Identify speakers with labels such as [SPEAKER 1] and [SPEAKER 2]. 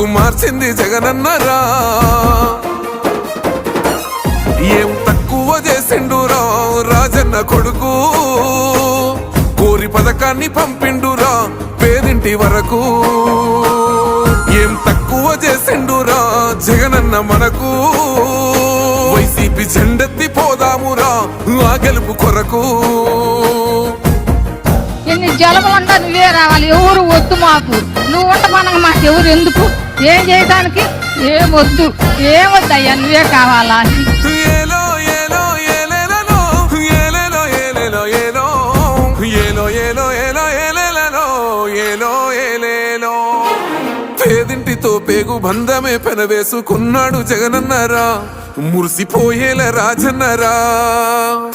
[SPEAKER 1] బతుకు మార్చింది జగనన్నరా. ఏం తక్కువ చేసిండురా రాజన్న కొడుకు, కోరి పథకాన్ని పంపిండురా పేదింటి వరకు. ఏం తక్కువ చేసిండురా జగనన్న మనకు, వైసీపీ జెండెత్తి పోదామురా ఆ గెలుపు కొరకు.
[SPEAKER 2] ఎన్ని జలములంటా నువ్వే రావాలి, ఎవరు వద్దు మాకు, నువ్వు ఉండమనగా మాకు ఎవరు ఎందుకు, ఏం చేయడానికి ఏం వద్దు, ఏమొద్దయ్యా నువ్వే కావాలా.
[SPEAKER 1] ఏలో ఏలో ఏలేలలో ఏలేలో ఏలేలో ఏలో ఏలో ఏలో ఏలో ఏలేలలో ఏలో ఏలేలో. పేదింటితో పేగు బంధమే పెనవేసుకున్నాడు జగనన్నరా, మురిసిపోయేల రాజన్నరా.